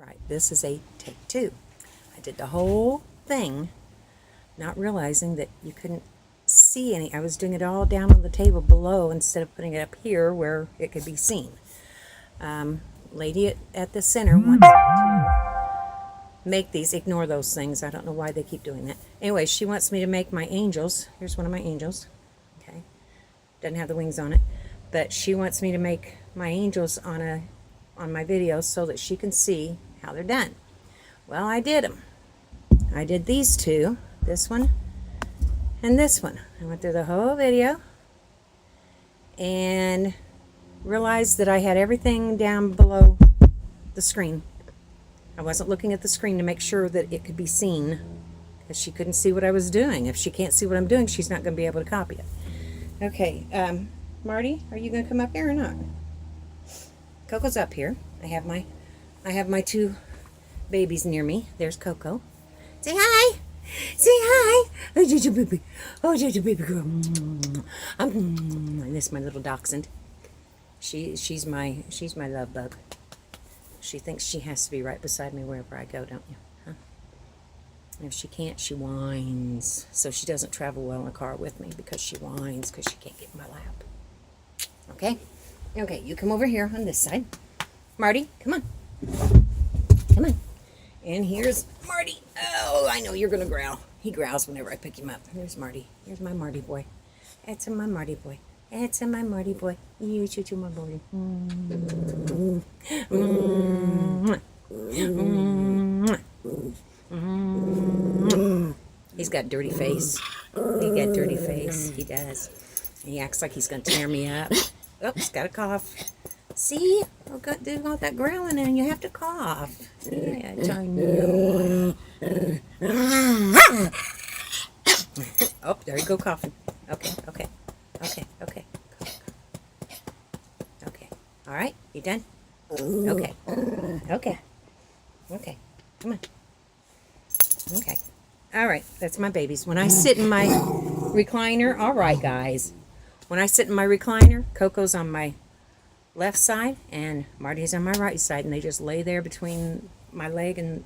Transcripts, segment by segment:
Alright, this is a take two. I did the whole thing, not realizing that you couldn't see any. I was doing it all down on the table below instead of putting it up here where it could be seen. Lady at the center wants me to make these. Ignore those things. I don't know why they keep doing that. Anyway, she wants me to make my angels. Here's one of my angels. Okay, doesn't have the wings on it, but she wants me to make my angels on my videos so that she can see how they're done. Well, I did them. I did these two, this one and this one. I went through the whole video and realized that I had everything down below the screen. I wasn't looking at the screen to make sure that it could be seen, because she couldn't see what I was doing. If she can't see what I'm doing, she's not going to be able to copy it. Okay, Marty, are you going to come up here or not? Coco's up here. I have my two babies near me. There's Coco. Say hi. Say hi. Oh, Jojo baby. Oh, Jojo baby girl. And this is my little dachshund. She's my love bug. She thinks she has to be right beside me wherever I go, don't you? Huh? And if she can't, she whines. So she doesn't travel well in the car with me, because she whines because she can't get in my lap. Okay? Okay, you come over here on this side. Marty, come on. Come on. And here's Marty. Oh, I know you're going to growl. He growls whenever I pick him up. Here's Marty. Here's my Marty boy. That's my Marty boy. That's my Marty boy. You choo my boy. He's got dirty face. He got dirty face. He does. He acts like he's going to tear me up. Oh, he's got a cough. See? There's all that growling and you have to cough. Yeah, I know. Oh, there you go coughing. Okay. Okay. All right, you done? Okay. Come on. Okay. All right, that's my babies. When I sit in my recliner, all right, guys. When I sit in my recliner, Coco's on my left side and Marty's on my right side, and they just lay there between my leg and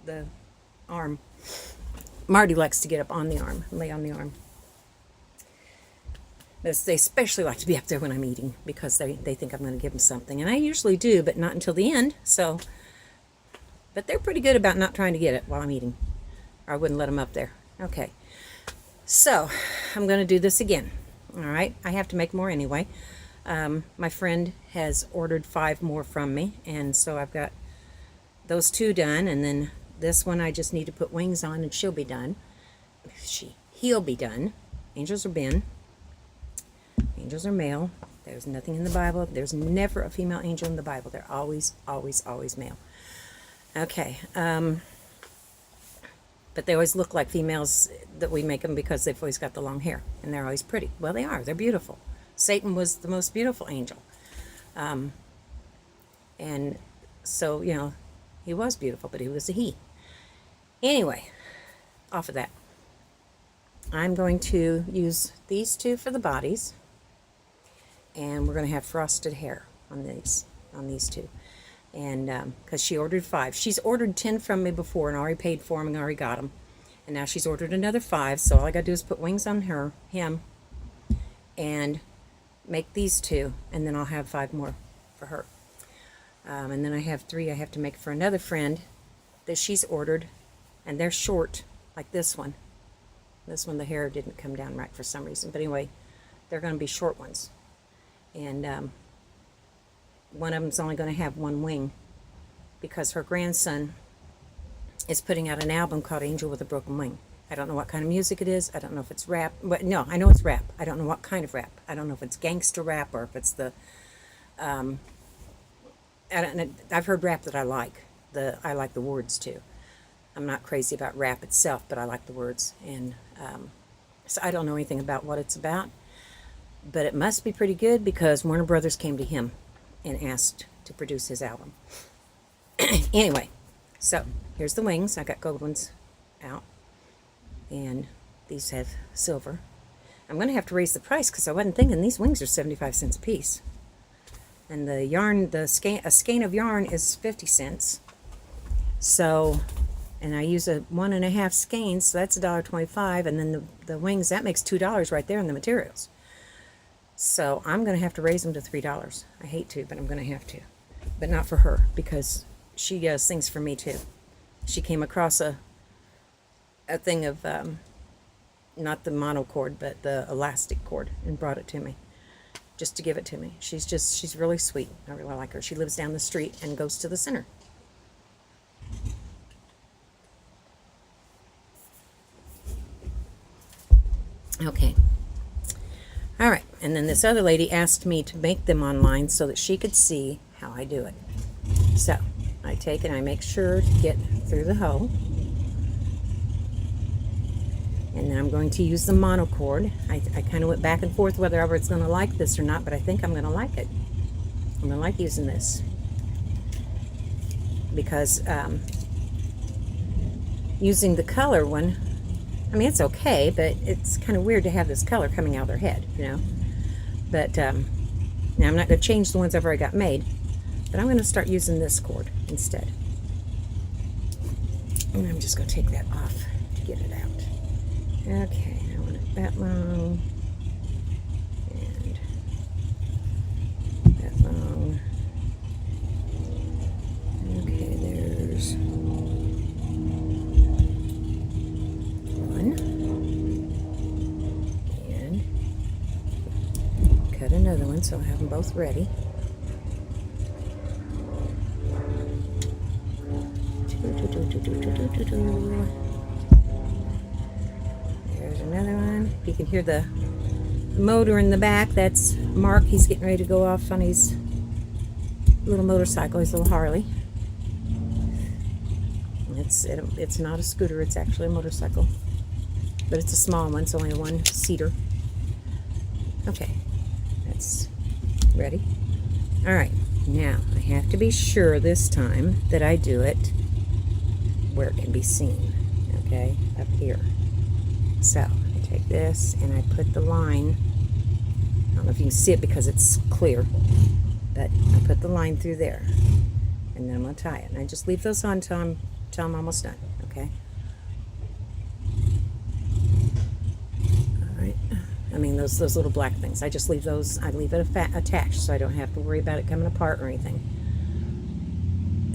the arm. Marty likes to get up on the arm, lay on the arm. But they especially like to be up there when I'm eating, because they think I'm going to give them something. And I usually do, but not until the end. So, but they're pretty good about not trying to get it while I'm eating, or I wouldn't let them up there. Okay, so I'm going to do this again. All right, I have to make more anyway. My friend has ordered 5 more from me, and so I've got those 2 done, and then this one I just need to put wings on and she'll be done. He'll be done. Angels are Ben. Angels are male. There's nothing in the Bible. There's never a female angel in the Bible. They're always male. Okay. But they always look like females that we make them, because they've always got the long hair, and they're always pretty. Well, they are. They're beautiful. Satan was the most beautiful angel. And so, you know, he was beautiful, but he was a he. Anyway, off of that, I'm going to use these 2 for the bodies, and we're going to have frosted hair on these 2. And because she ordered 5. She's ordered 10 from me before and already paid for them and already got them. And now she's ordered another 5, so all I got to do is put wings on him, and make these 2, and then I'll have 5 more for her. And then I have 3 I have to make for another friend that she's ordered, and they're short, like this one. This one, the hair didn't come down right for some reason, but anyway, they're going to be short ones. And one of them's only going to have 1 wing, because her grandson is putting out an album called Angel with a Broken Wing. I don't know what kind of music it is. I don't know if it's rap. But no, I know it's rap. I don't know what kind of rap. I don't know if it's gangster rap or if it's the I've heard rap that I like. I like the words too. I'm not crazy about rap itself, but I like the words. And so I don't know anything about what it's about, but it must be pretty good, because Warner Brothers came to him and asked to produce his album. Anyway, so here's the wings. I got gold ones out, and these have silver. I'm going to have to raise the price, because I wasn't thinking these wings are 75 cents a piece. And the yarn, a skein of yarn is 50 cents. So, and I use a 1.5 skeins, so that's $1.25, and then the wings, that makes $2 right there in the materials. So I'm going to have to raise them to $3. I hate to, but I'm going to have to. But not for her, because she does things for me too. She came across a thing of, not the monocord, but the elastic cord, and brought it to me, just to give it to me. She's really sweet. I really like her. She lives down the street and goes to the center. Okay. All right, and then this other lady asked me to make them online so that she could see how I do it. So I take and I make sure to get through the hole, and then I'm going to use the monocord. I kind of went back and forth whether I was going to like this or not, but I think I'm going to like it. I'm going to like using this because using the color one, I mean, it's okay, but it's kind of weird to have this color coming out of their head, you know. But now I'm not going to change the ones I've already got made, but I'm going to start using this cord instead. And I'm just going to take that off to get it out. Okay, I want it that long, and that long. Okay, there's one. And cut another one so I have them both ready. There's another one. You can hear the motor in the back. That's Mark. He's getting ready to go off on his little motorcycle, his little Harley. It's not a scooter, it's actually a motorcycle. But it's a small one, it's only a one-seater. Okay, that's ready. All right, now I have to be sure this time that I do it where it can be seen, okay, up here. So I take this and I put the line, I don't know if you can see it because it's clear, but I put the line through there, and then I'm going to tie it. And I just leave those on until I'm almost done, okay? All right. I mean, those little black things. I just leave those, I leave it attached so I don't have to worry about it coming apart or anything.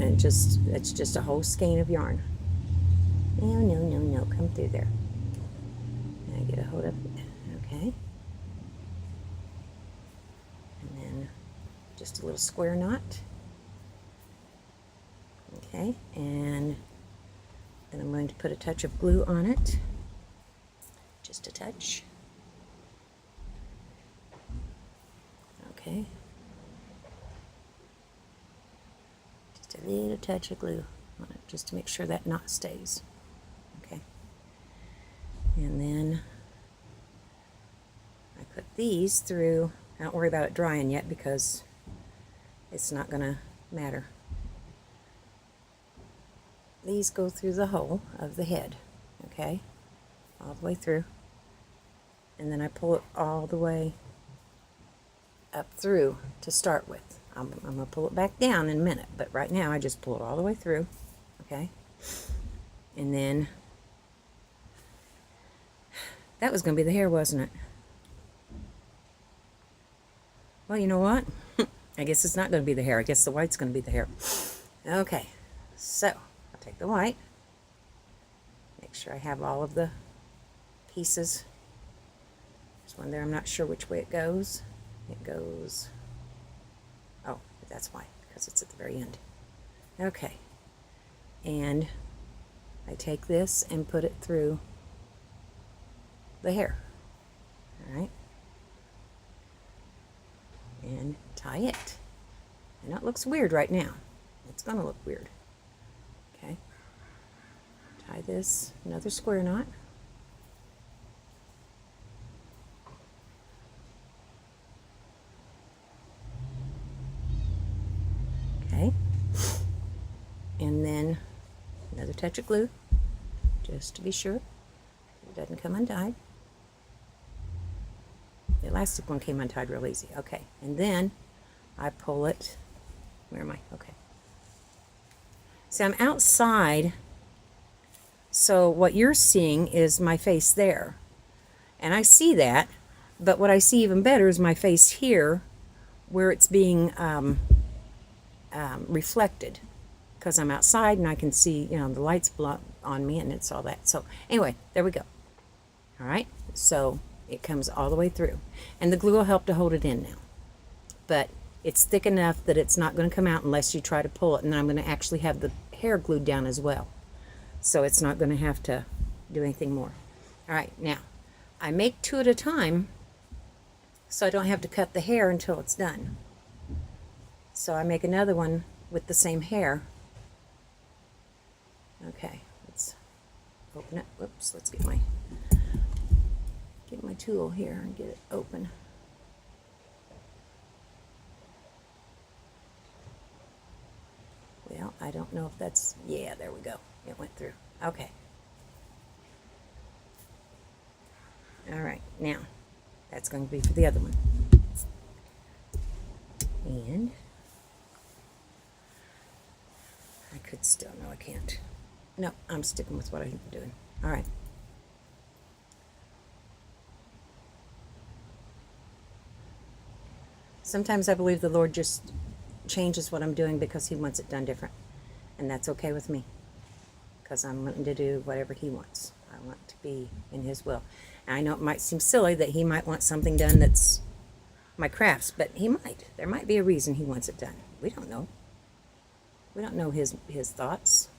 And it's just a whole skein of yarn. No, come through there. And I get a hold of it, okay? And then just a little square knot. Okay, and then I'm going to put a touch of glue on it. Just a touch. Okay. Just a little touch of glue on it, just to make sure that knot stays. Okay. And then I put these through. I don't worry about it drying yet because it's not going to matter. These go through the hole of the head, okay, all the way through, and then I pull it all the way up through to start with. I'm going to pull it back down in a minute, but right now I just pull it all the way through, okay, and then that was going to be the hair, wasn't it? Well, you know what? I guess it's not going to be the hair. I guess the white's going to be the hair. Okay, so take the white, make sure I have all of the pieces. There's one there, I'm not sure which way it goes. It goes, oh, that's why, because it's at the very end. Okay, and I take this and put it through the hair, all right, and tie it. I know it looks weird right now. It's going to look weird. Okay, tie this, another square knot. Okay, and then another touch of glue, just to be sure it doesn't come untied. The elastic one came untied real easy. Okay, and then I pull it, where am I? Okay. See, I'm outside, so what you're seeing is my face there. And I see that, but what I see even better is my face here, where it's being reflected. Because I'm outside and I can see, you know, the lights on me and it's all that. So anyway, there we go. All right, so it comes all the way through. And the glue will help to hold it in now. But it's thick enough that it's not going to come out unless you try to pull it. And then I'm going to actually have the hair glued down as well. So it's not going to have to do anything more. All right, now, I make 2 at a time so I don't have to cut the hair until it's done. So I make another one with the same hair. Okay, let's open it. Whoops, let's get my tool here and get it open. Well, I don't know if that's, yeah, there we go. It went through. Okay. All right, now that's going to be for the other one. And I could still, no, I can't. No, I'm sticking with what I'm doing. All right. Sometimes I believe the Lord just changes what I'm doing because he wants it done different. And that's okay with me. Because I'm wanting to do whatever he wants. I want to be in his will. And I know it might seem silly that he might want something done that's my crafts, but he might. There might be a reason he wants it done. We don't know. We don't know his thoughts.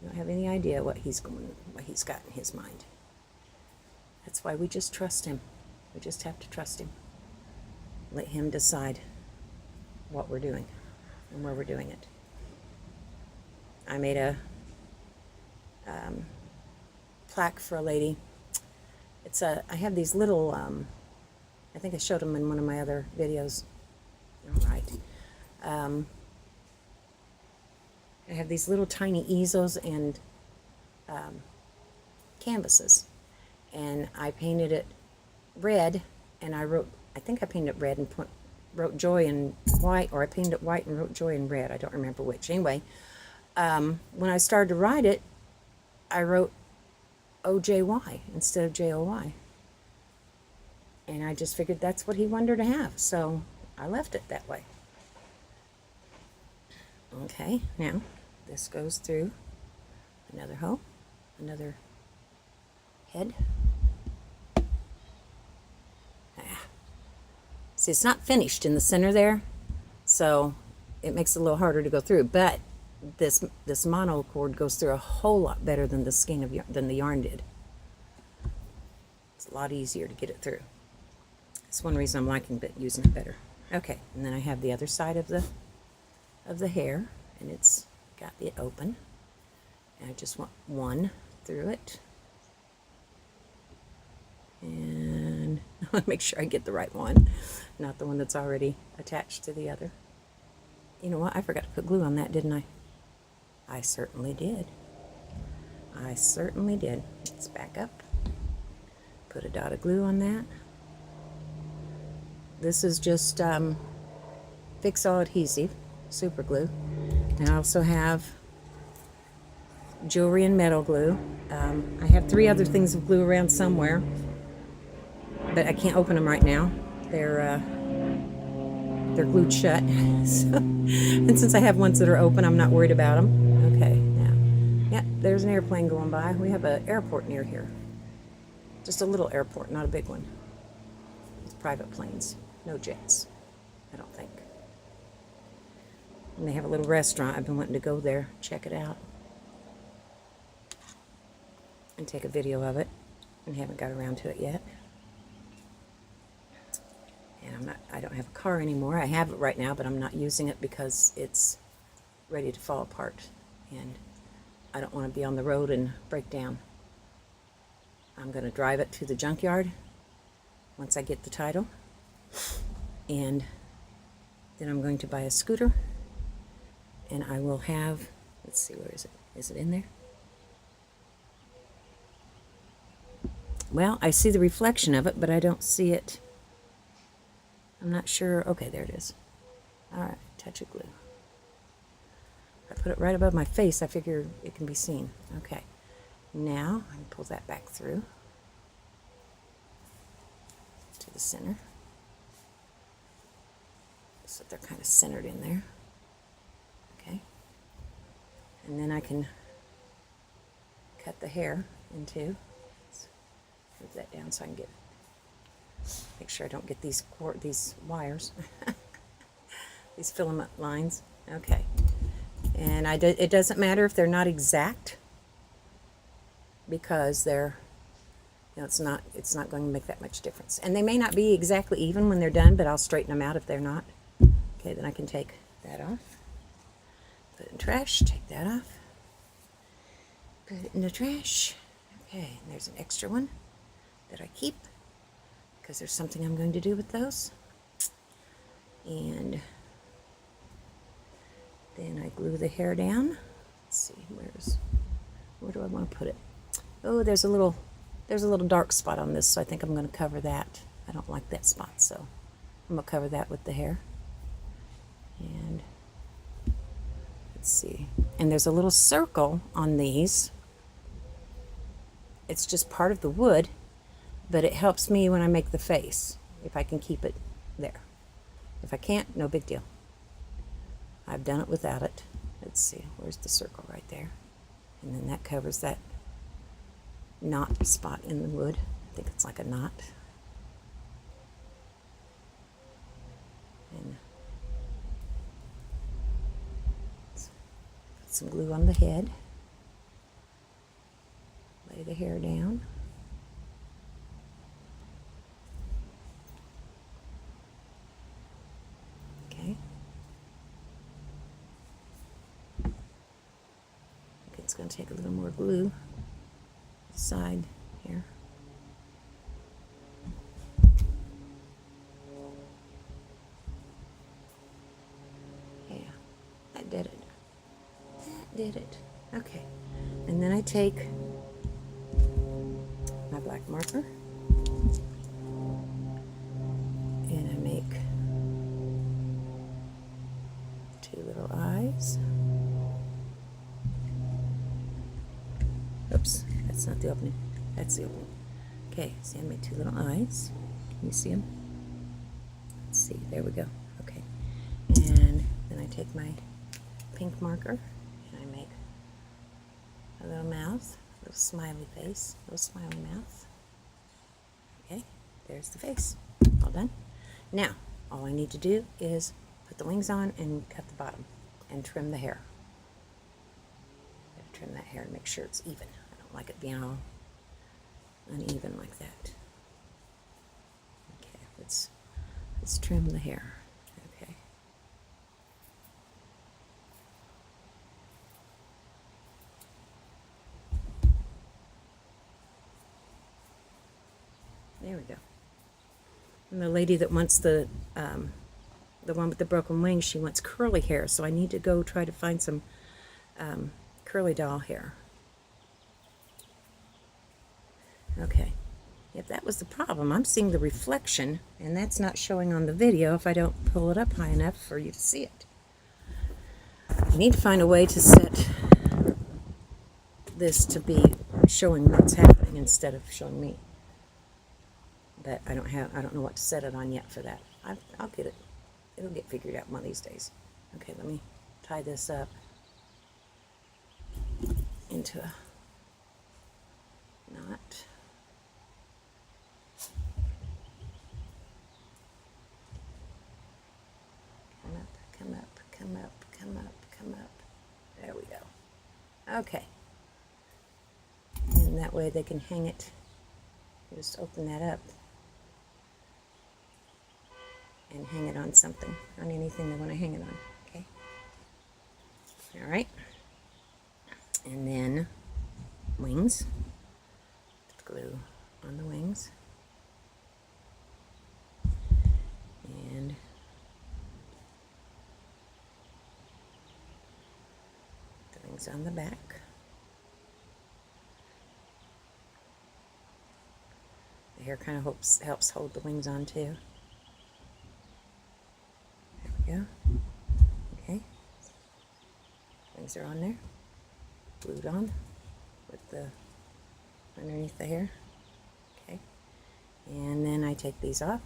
We don't have any idea what he's got in his mind. That's why we just trust him. We just have to trust him. Let him decide what we're doing and where we're doing it. I made a plaque for a lady. I have these little, I think I showed them in one of my other videos. All right. I have these little tiny easels and canvases. And I painted it red, and I think I painted it red and wrote joy in white, or I painted it white and wrote joy in red. I don't remember which. Anyway, when I started to write it, I wrote O-J-Y instead of J-O-Y. And I just figured that's what he wanted her to have, so I left it that way. Okay, now this goes through another hole, another head. See, it's not finished in the center there, so it makes it a little harder to go through, but this mono cord goes through a whole lot better than the skein of than the yarn did. It's a lot easier to get it through. That's one reason I'm liking using it better. Okay, and then I have the other side of the hair, and it's got it open. And I just want one through it. And I want to make sure I get the right one, not the one that's already attached to the other. You know what? I forgot to put glue on that, didn't I? I certainly did. I certainly did. Let's back up. Put a dot of glue on that. This is just Fix-All adhesive, super glue. And I also have jewelry and metal glue. I have 3 other things of glue around somewhere, but I can't open them right now. They're glued shut. So, and since I have ones that are open, I'm not worried about them. Okay, now, yeah, there's an airplane going by. We have an airport near here. Just a little airport, not a big one. It's private planes, no jets, I don't think. And they have a little restaurant. I've been wanting to go there, check it out, and take a video of it, and haven't got around to it yet. And I don't have a car anymore. I have it right now, but I'm not using it because it's ready to fall apart. And I don't want to be on the road and break down. I'm going to drive it to the junkyard once I get the title. And then I'm going to buy a scooter. And I will have, let's see, where is it? Is it in there? Well, I see the reflection of it, but I don't see it. I'm not sure. Okay, there it is. All right, touch of glue. I put it right above my face, I figure it can be seen. Okay, now I can pull that back through to the center, so they're kind of centered in there. Okay, and then I can cut the hair in two. Let's move that down so I can make sure I don't get these wires, these filament lines. Okay, and it doesn't matter if they're not exact, because they're, it's not going to make that much difference. And they may not be exactly even when they're done, but I'll straighten them out if they're not. Okay, then I can take that off, put it in trash, take that off, put it in the trash. Okay, and there's an extra one that I keep because there's something I'm going to do with those. And then I glue the hair down. Let's see, where do I want to put it? Oh, there's a little dark spot on this, so I think I'm going to cover that. I don't like that spot, so I'm going to cover that with the hair. And let's see. And there's a little circle on these. It's just part of the wood, but it helps me when I make the face, if I can keep it there. If I can't, no big deal. I've done it without it. Let's see, where's the circle? Right there. And then that covers that knot spot in the wood. I think it's like a knot. And put some glue on the head. Lay the hair down. Okay. It's going to take a little more glue side here. Yeah, that did it. That did it. Okay. And then I take my black marker and I make two little eyes. Oops, that's not the opening. That's the opening. Okay, see, I made two little eyes. Can you see them? Let's see, there we go. Okay. And then I take my pink marker and I make a little mouth, a little smiley face, a little smiley mouth. Okay, there's the face. All done. Now, all I need to do is put the wings on and cut the bottom and trim the hair. I gotta trim that hair and make sure it's even. I don't like it being all uneven like that. Okay, let's trim the hair. Okay. There we go. And the lady that wants the one with the broken wings, she wants curly hair, so I need to go try to find some curly doll hair. Okay, if that was the problem, I'm seeing the reflection, and that's not showing on the video if I don't pull it up high enough for you to see it. I need to find a way to set this to be showing what's happening instead of showing me. But I don't know what to set it on yet for that. I'll get it. It'll get figured out one of these days. Okay, let me tie this up into a knot. Come up, come up, come up, come up, come up. There we go. Okay. And that way they can hang it. Just open that up and hang it on something, on anything they want to hang it on. Okay. All right. And then wings. Glue on the wings. And the wings on the back. The hair kind of helps hold the wings on too. There we go. Okay. Things are on there, glued on with the underneath the hair. Okay, and then I take these off.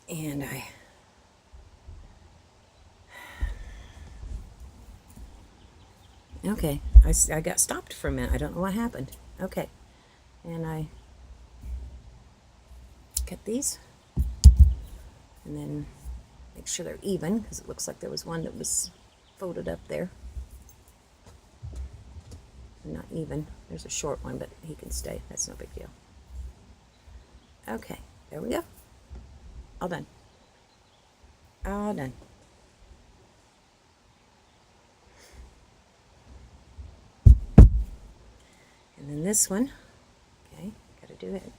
And okay, I got stopped for a minute. I don't know what happened. Okay, and I cut these, and then make sure they're even, because it looks like there was one that was folded up there. Not even. There's a short one, but he can stay. That's no big deal. Okay, there we go. All done. All done. And then this one, okay, gotta do it.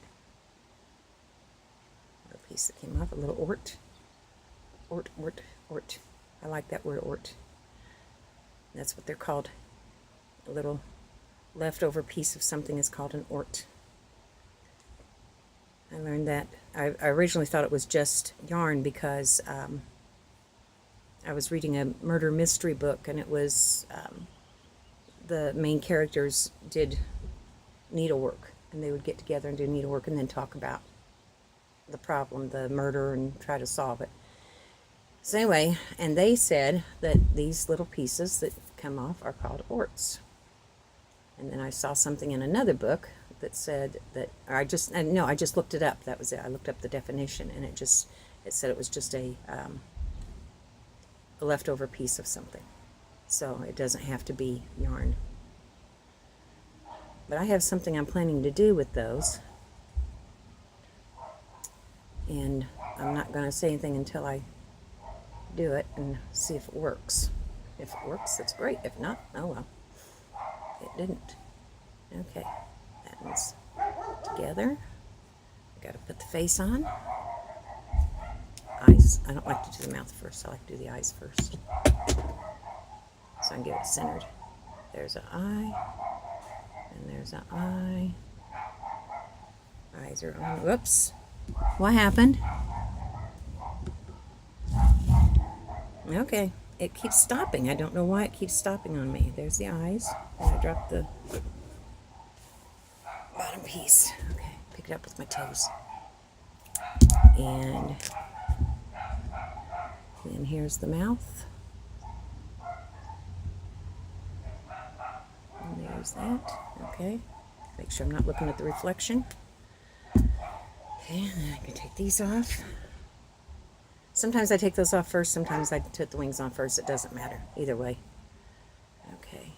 A piece that came off, a little ort. Ort. I like that word, ort. That's what they're called. A little leftover piece of something is called an ort. I learned that. I originally thought it was just yarn because I was reading a murder mystery book, and it was the main characters did needlework, and they would get together and do needlework and then talk about the problem, the murder, and try to solve it. So anyway, and they said that these little pieces that come off are called orts. And then I saw something in another book that said that, or I just looked it up. That was it. I looked up the definition, and it said it was just a leftover piece of something. So it doesn't have to be yarn. But I have something I'm planning to do with those. And I'm not going to say anything until I do it and see if it works. If it works, that's great. If not, oh well. It didn't. Okay. That one's together. I gotta put the face on. Eyes. I don't like to do the mouth first. I like to do the eyes first. So I can get it centered. There's an eye. And there's an eye. Eyes are on. Whoops. What happened? Okay. It keeps stopping. I don't know why it keeps stopping on me. There's the eyes. And I dropped the bottom piece. Okay. Pick it up with my toes. And then here's the mouth. And there's that. Okay. Make sure I'm not looking at the reflection. Okay, and then I can take these off. Sometimes I take those off first, sometimes I put the wings on first. It doesn't matter. Either way. Okay.